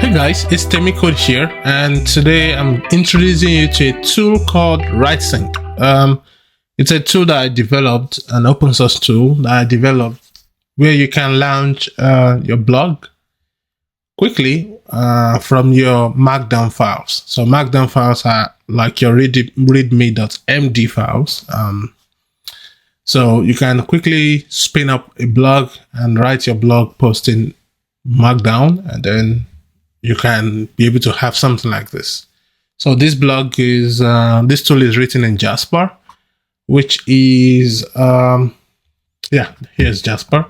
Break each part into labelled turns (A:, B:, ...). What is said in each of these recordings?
A: Hey guys, it's Temicode here, and today I'm introducing you to a tool called WriteSync. It's a tool that I developed, an open source tool that I developed, where you can launch your blog quickly from your Markdown files. So Markdown files are like your readme.md files. So you can quickly spin up a blog and write your blog post in Markdown, and then you can be able to have something like this. So this blog is, this tool is written in Jaspr, which is, here's Jaspr,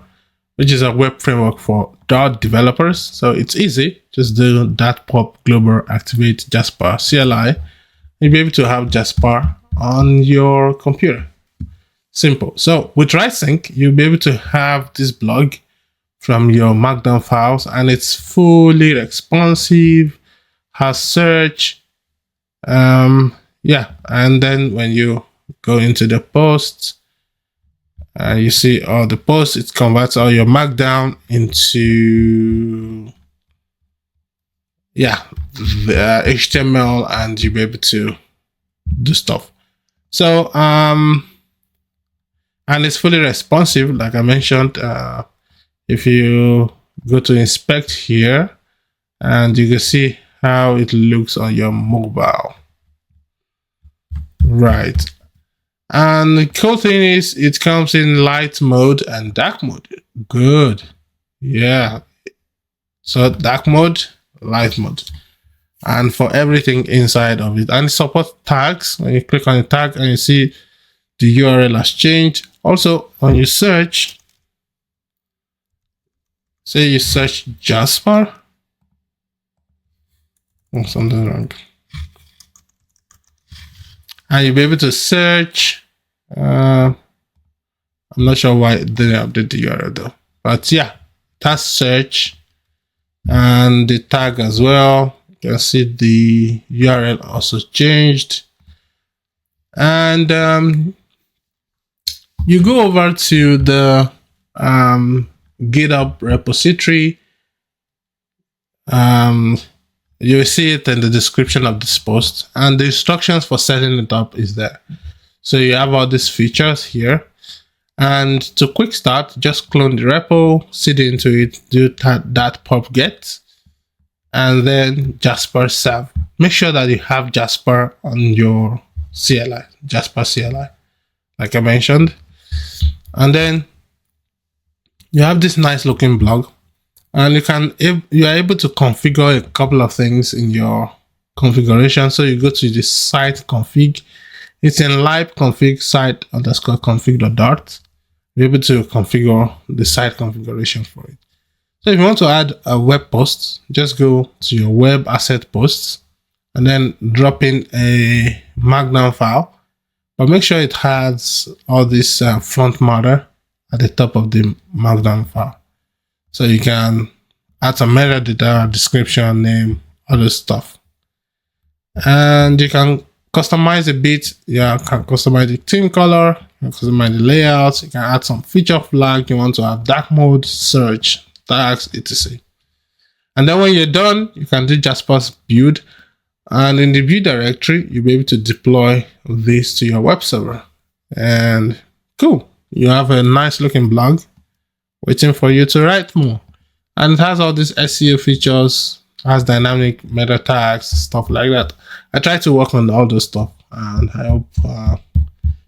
A: which is a web framework for Dart developers. So it's easy. Just do Dart pop global activate Jaspr CLI. You'll be able to have Jaspr on your computer. Simple. So with WriteSync, you'll be able to have this blog from your Markdown files, and it's fully responsive, has search, and then when you go into the posts, you see all the posts, it converts all your Markdown into the HTML, and you'll be able to do stuff. So and it's fully responsive, like I mentioned. If you go to inspect here, and you can see how it looks on your mobile. Right. And the cool thing is it comes in light mode and dark mode. Good. Yeah. So dark mode, light mode. And for everything inside of it. And it supports tags. When you click on the tag and you see the URL has changed. Also, when you search, say you search Jaspr, something wrong, and you'll be able to search. I'm not sure why it didn't update the URL though, but yeah, that's search and the tag as well. You can see the URL also changed, and you go over to the GitHub repository. You'll see it in the description of this post, and the instructions for setting it up is there. So you have all these features here, and to quick start, just clone the repo, cd into it, do that pop get, and then Jaspr serve. Make sure that you have Jaspr on your CLI, Jaspr CLI, like I mentioned, and then you have this nice looking blog, and you are able to configure a couple of things in your configuration. So you go to the site config. It's in live config site _ config.dart. You're able to configure the site configuration for it. So if you want to add a web post, just go to your web asset posts and then drop in a Markdown file, but make sure it has all this front matter at the top of the Markdown file. So you can add some metadata, description, name, other stuff. And you can customize a bit. You can customize the theme color, you can customize the layouts, you can add some feature flag. You want to have dark mode, search, tags, etc. And then when you're done, you can do Jasper's build. And in the build directory, you'll be able to deploy this to your web server. And cool. You have a nice looking blog waiting for you to write more. And it has all these SEO features, has dynamic meta tags, stuff like that. I try to work on all those stuff, and I hope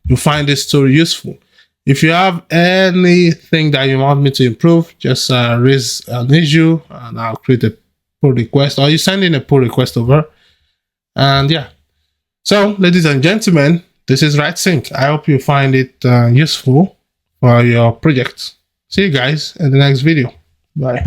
A: you find this tool useful. If you have anything that you want me to improve, just raise an issue and I'll create a pull request, or you send in a pull request over. And yeah. So ladies and gentlemen, this is WriteSync. I hope you find it useful for your project. See you guys in the next video. Bye.